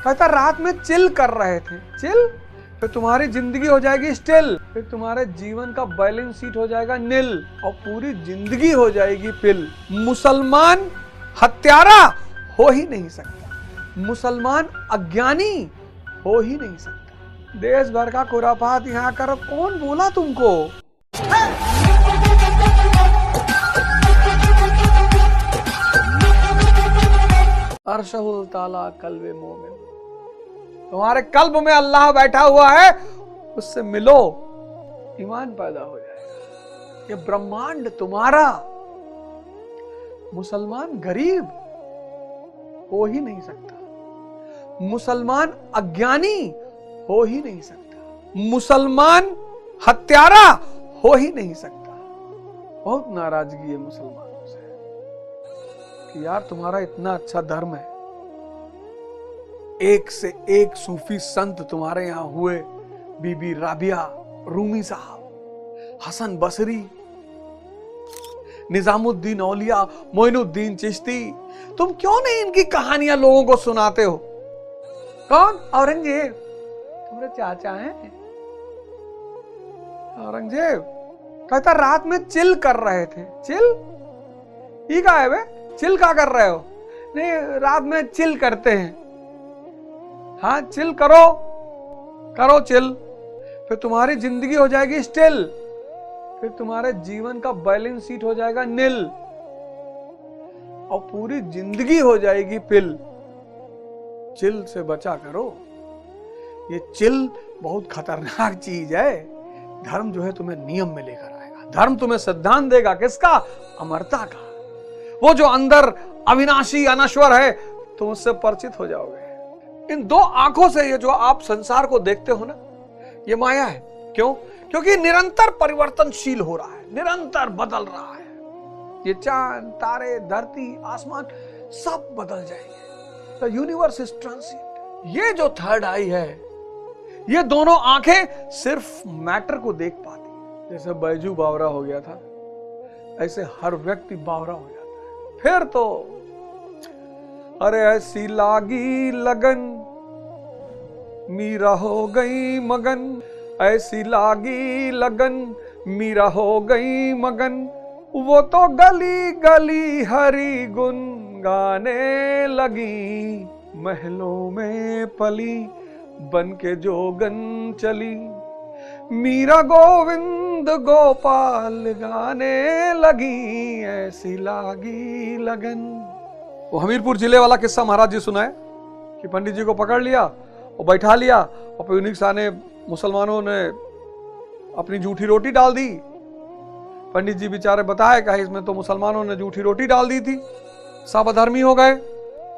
कहता रात में चिल कर रहे थे। चिल? फिर तुम्हारी जिंदगी हो जाएगी स्टिल, फिर तुम्हारे जीवन का बैलेंस शीट हो जाएगा नील और पूरी जिंदगी हो जाएगी पिल। मुसलमान हत्यारा हो ही नहीं सकता, मुसलमान अज्ञानी हो ही नहीं सकता। देश भर का खुराफात यहाँ करो, कौन बोला तुमको? अर्शहुल ताला कल्बे मोमिन, तुम्हारे कल्ब में अल्लाह बैठा हुआ है, उससे मिलो, ईमान पैदा हो जाएगा। ये ब्रह्मांड तुम्हारा। मुसलमान गरीब हो ही नहीं सकता, मुसलमान अज्ञानी हो ही नहीं सकता, मुसलमान हत्यारा हो ही नहीं सकता। बहुत नाराजगी है मुसलमानों से कि यार तुम्हारा इतना अच्छा धर्म है, एक से एक सूफी संत तुम्हारे यहां हुए, बीबी राबिया रूमी साहब, हसन बसरी, निजामुद्दीन औलिया, मोइनुद्दीन चिश्ती, तुम क्यों नहीं इनकी कहानियां लोगों को सुनाते हो? कौन? औरंगजेब, तुम्हारे चाचा हैं औरंगजेब। कहता रात में चिल कर रहे थे। चिल? ये क्या है बे? चिल क्या कर रहे हो? नहीं, रात में चिल करते हैं। हाँ, चिल करो, करो चिल, फिर तुम्हारी जिंदगी हो जाएगी स्टिल, फिर तुम्हारे जीवन का बैलेंस शीट हो जाएगा नील और पूरी जिंदगी हो जाएगी पिल। चिल से बचा करो। ये चिल बहुत खतरनाक चीज है। धर्म जो है तुम्हें नियम में लेकर आएगा। धर्म तुम्हें सिद्धांत देगा, किसका? अमरता का। वो जो अंदर अविनाशी अनश्वर है, तुम उससे परिचित हो जाओगे। इन दो आंखों से ये जो आप संसार को देखते हो ना, ये माया है। क्यों? क्योंकि निरंतर परिवर्तनशील हो रहा है, निरंतर बदल रहा है। ये चांद, तारे, धरती, आसमान सब बदल जाएंगे। The universe is transient. ये जो थर्ड आई है, ये दोनों आंखें सिर्फ मैटर को देख पाती है। जैसे बैजू बावरा हो गया था, ऐसे हर व्यक्ति बावरा हो जाता है। फिर तो अरे ऐसी लागी लगन, मीरा हो गई मगन, ऐसी लागी लगन, मीरा हो गई मगन, वो तो गली गली हरी गुन गाने लगी, महलों में पली बन के जोगन चली, मीरा गोविंद गोपाल गाने लगी, ऐसी लागी लगन। वो हमीरपुर जिले वाला किस्सा महाराज जी सुनाए कि पंडित जी को पकड़ लिया और बैठा लिया और फिर उन्हीं साने मुसलमानों ने अपनी जूठी रोटी डाल दी। पंडित जी बेचारे बताए कहा इसमें तो मुसलमानों ने जूठी रोटी डाल दी थी, सब अधर्मी हो गए।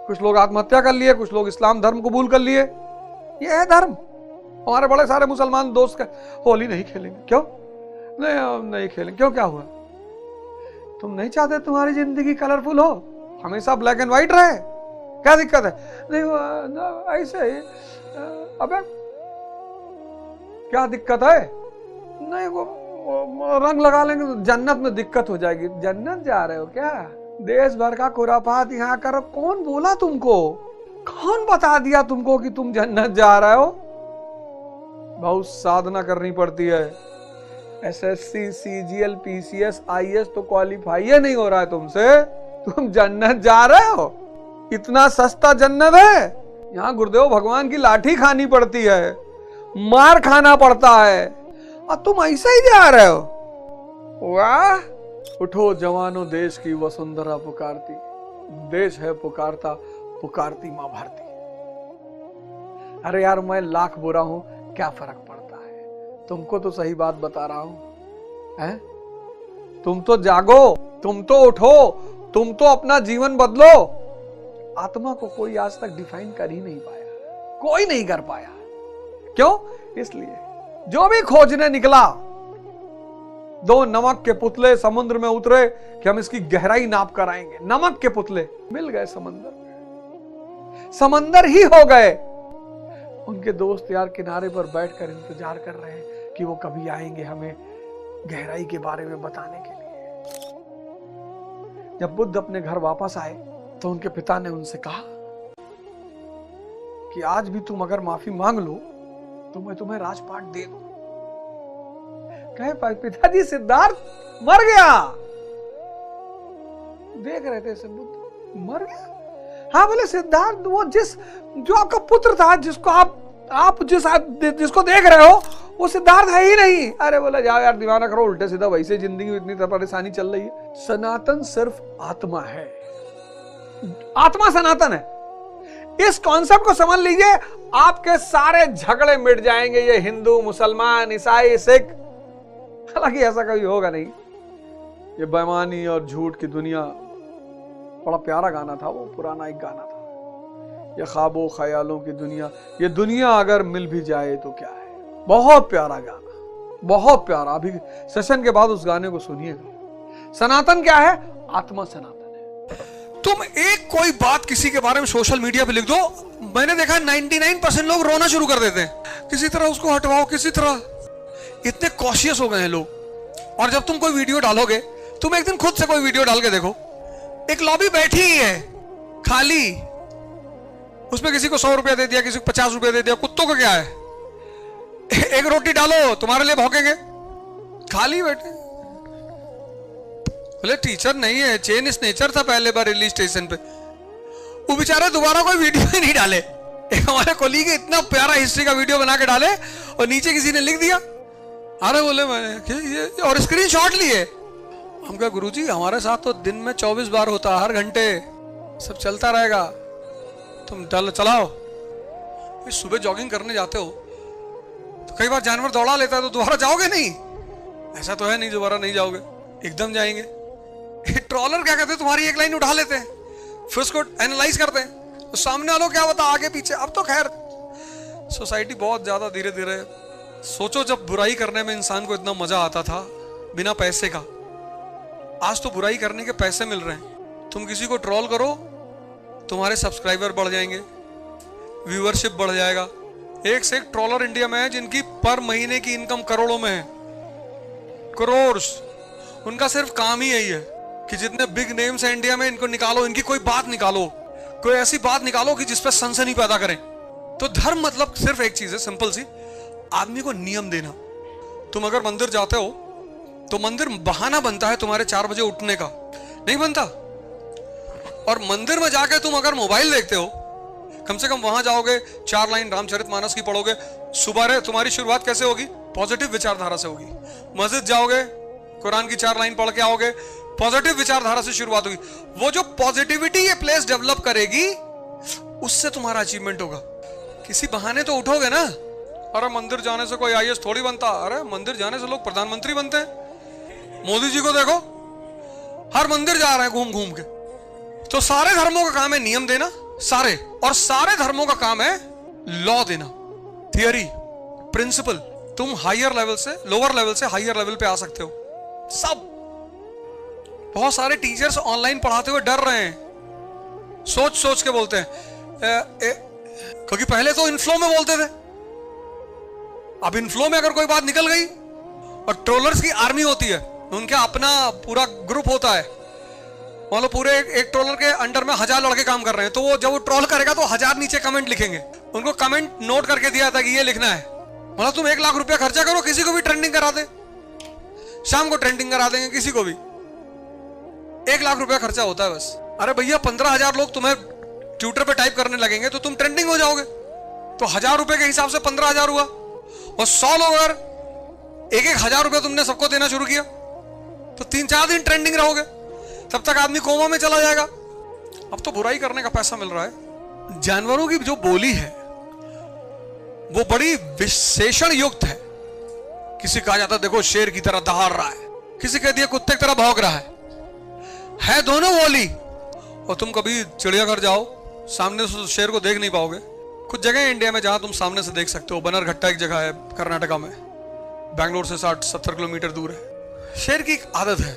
कुछ लोग आत्महत्या कर लिए, कुछ लोग इस्लाम धर्म कबूल कर लिए। ये है धर्म। हमारे बड़े सारे मुसलमान दोस्त का होली नहीं खेलेंगे। क्यों नहीं खेलेंगे? क्यों, क्या हुआ? तुम नहीं चाहते तुम्हारी जिंदगी कलरफुल हो, हमेशा ब्लैक एंड व्हाइट रहे? क्या दिक्कत है? नहीं ऐसे ही। अबे क्या दिक्कत है? नहीं वो रंग लगा लेंगे तो जन्नत में दिक्कत हो जाएगी। जन्नत जा रहे हो क्या? देश भर का खुराफात यहाँ करो, कौन बोला तुमको? कौन बता दिया तुमको कि तुम जन्नत जा रहे हो? बहुत साधना करनी पड़ती है। एसएससी, सीजीएल, पीसीएस, आईएएस तो क्वालिफाई नहीं हो रहा है तुमसे, तुम जन्नत जा रहे हो? इतना सस्ता जन्नत है? यहाँ गुरुदेव भगवान की लाठी खानी पड़ती है, मार खाना पड़ता है, और तुम ऐसे ही जा रहे हो? वाह! उठो जवानों, देश की वसुंधरा पुकारती, देश है पुकारता, पुकारती मां भारती। अरे यार मैं लाख बुरा हूं, क्या फर्क पड़ता है? तुमको तो सही बात बता रहा हूं। हैं? तुम तो जागो, तुम तो उठो, तुम तो अपना जीवन बदलो। आत्मा को कोई आज तक डिफाइन कर ही नहीं पाया, कोई नहीं कर पाया। क्यों? इसलिए जो भी खोजने निकला, दो नमक के पुतले समुद्र में उतरे कि हम इसकी गहराई नाप कर आएंगे। नमक के पुतले मिल गए समंदर में, समंदर ही हो गए। उनके दोस्त यार किनारे पर बैठकर इंतजार कर रहे हैं कि वो कभी आएंगे हमें गहराई के बारे में बताने के लिए। जब बुद्ध अपने घर वापस आए तो उनके पिता ने उनसे कहा, कि आज भी तुम अगर माफी मांग लो तो मैं तुम्हें राजपाट दे दूं। कहे पिताजी सिद्धार्थ मर गया। देख रहे थे सब, मर गया। हाँ बोले सिद्धार्थ वो जो आपका पुत्र था, जिसको आप जिसको देख रहे हो वो सिद्धार्थ है ही नहीं। अरे बोला जाओ यार दिमाग ना करो, उल्टे सीधा वैसे जिंदगी में इतनी परेशानी चल रही है। सनातन सिर्फ आत्मा है, आत्मा सनातन है। इस कॉन्सेप्ट को समझ लीजिए, आपके सारे झगड़े मिट जाएंगे। ये हिंदू मुसलमान ईसाई सिख, हालांकि ऐसा कभी होगा नहीं। ये बेईमानी और झूठ की दुनिया, बड़ा प्यारा गाना था वो, पुराना एक गाना था, ये ख्वाबों ख्यालों की दुनिया। ये दुनिया अगर मिल भी जाए तो क्या है। बहुत प्यारा गाना, बहुत प्यारा। अभी सेशन के बाद उस गाने को सुनिएगा। सनातन क्या है? आत्मा सनातन है। तुम एक कोई बात किसी के बारे में सोशल मीडिया पे लिख दो, मैंने देखा 99% लोग रोना शुरू कर देते हैं। किसी तरह उसको हटवाओ, किसी तरह। इतने कॉशियस हो गए हैं लोग। और जब तुम कोई वीडियो डालोगे, तुम एक दिन खुद से कोई वीडियो डाल के देखो, एक लॉबी बैठी ही है खाली, उसमें किसी को 100 रुपया दे दिया, किसी को 50 रुपया दे दिया। कुत्तों को क्या है? एक रोटी डालो, तुम्हारे लिए भौंकेंगे। खाली बैठे, बोले टीचर नहीं है, चेन इस नेचर था पहले बार रिलीज स्टेशन पे। वो बेचारे दोबारा कोई वीडियो ही नहीं डाले। एक हमारे कोलीग इतना प्यारा हिस्ट्री का वीडियो बना के डाले और नीचे किसी ने लिख दिया, अरे बोले मैंने ये और स्क्रीनशॉट लिए। हम कहा गुरुजी हमारे साथ तो दिन में 24 बार होता, हर घंटे सब चलता रहेगा, तुम चलाओ। सुबह जॉगिंग करने जाते हो तो कई बार जानवर दौड़ा लेता है, तो दोबारा जाओगे नहीं? ऐसा तो है नहीं दोबारा नहीं जाओगे, एकदम जाएंगे। ट्रॉलर क्या करते हैं, तुम्हारी एक लाइन उठा लेते हैं, फिर उसको एनालाइज करते हैं, तो सामने वालों क्या बता आगे पीछे। अब तो खैर सोसाइटी बहुत ज्यादा धीरे धीरे, सोचो जब बुराई करने में इंसान को इतना मजा आता था बिना पैसे का, आज तो बुराई करने के पैसे मिल रहे हैं। तुम किसी को ट्रोल करो, तुम्हारे सब्सक्राइबर बढ़ जाएंगे, व्यूअरशिप बढ़ जाएगा। एक से एक ट्रोलर इंडिया में है जिनकी पर महीने की इनकम करोड़ों में है, करोड़। उनका सिर्फ काम ही यही है कि जितने बिग नेम्स हैं इंडिया में, इनको निकालो, इनकी कोई बात निकालो, कोई ऐसी बात निकालो कि जिसपे सनसनी पैदा करें। तो धर्म मतलब सिर्फ एक चीज है, सिंपल सी, आदमी को नियम देना। तुम अगर मंदिर जाते हो तो मंदिर बहाना बनता है तुम्हारे 4 बजे उठने का, नहीं बनता। और मंदिर में जाके तुम अगर मोबाइल देखते हो, कम से कम वहां जाओगे, 4 लाइन रामचरितमानस की पढ़ोगे, सुबह तुम्हारी शुरुआत कैसे होगी? पॉजिटिव विचारधारा से होगी। मस्जिद जाओगे, कुरान की 4 लाइन पढ़ के आओगे, पॉजिटिव विचारधारा से शुरुआत होगी। वो जो पॉजिटिविटी ये प्लेस डेवलप करेगी, उससे तुम्हारा अचीवमेंट होगा। किसी बहाने तो उठोगे ना। अरे मंदिर जाने से कोई IAS थोड़ी बनता, अरे मंदिर जाने से लोग प्रधानमंत्री बनते हैं। मोदी जी को देखो, हर मंदिर जा रहे हैं घूम घूम के। तो सारे धर्मों का काम है नियम देना, सारे। और सारे धर्मों का काम है लॉ देना, थियरी, प्रिंसिपल। तुम हायर लेवल से, लोअर लेवल से हायर लेवल पे आ सकते हो। सब बहुत सारे टीचर्स ऑनलाइन पढ़ाते हुए डर रहे हैं, सोच सोच के बोलते हैं, क्योंकि पहले तो इनफ्लो में बोलते थे, अब इनफ्लो में अगर कोई बात निकल गई, और ट्रोलर्स की आर्मी होती है, उनका अपना पूरा ग्रुप होता है। मान लो पूरे एक ट्रोलर के अंडर में 1000 लड़के काम कर रहे हैं, तो वो जब वो ट्रोल करेगा तो 1000 नीचे कमेंट लिखेंगे। उनको कमेंट नोट करके दिया था कि ये लिखना है। मतलब तुम 1 लाख रुपया खर्चा करो, किसी को भी ट्रेंडिंग करा दे, शाम को ट्रेंडिंग करा देंगे किसी को भी। 1 लाख रुपया खर्चा होता है बस। अरे भैया 15,000 लोग तुम्हें ट्विटर पे टाइप करने लगेंगे तो तुम ट्रेंडिंग हो जाओगे। तो 1000 रुपए के हिसाब से 15,000 हुआ, और 100 लोग अगर 1-1 हजार रुपया तुमने सबको देना शुरू किया तो 3-4 दिन ट्रेंडिंग रहोगे, तब तक आदमी कोमा में चला जाएगा। अब तो बुराई करने का पैसा मिल रहा है। जानवरों की जो बोली है वो बड़ी विशेषण युक्त है। किसी कहा जाता देखो शेर की तरह दहाड़ रहा है, किसी कह दिया कुत्ते की तरह भौंक रहा है दोनों बोली। और तुम कभी चिड़ियाघर जाओ, सामने से शेर को देख नहीं पाओगे। कुछ जगह है इंडिया में जहां तुम सामने से देख सकते हो। बनरघट्टा एक जगह है कर्नाटका में, बैंगलोर से 60-70 किलोमीटर दूर है। शेर की एक आदत है,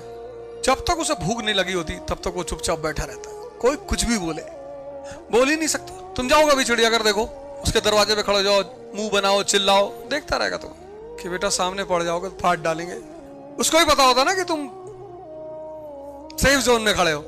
जब तक उसे भूख नहीं लगी होती तब तक वो चुपचाप बैठा रहता है, कोई कुछ भी बोल ही नहीं सकता। तुम जाओ कभी चिड़ियाघर देखो, उसके दरवाजे पे खड़े जाओ, मुंह बनाओ, चिल्लाओ, देखता रहेगा तुम कि बेटा सामने पड़ जाओगे फाड़ डालेंगे। उसको भी पता होता ना कि तुम सेफ जोन में खड़े हो।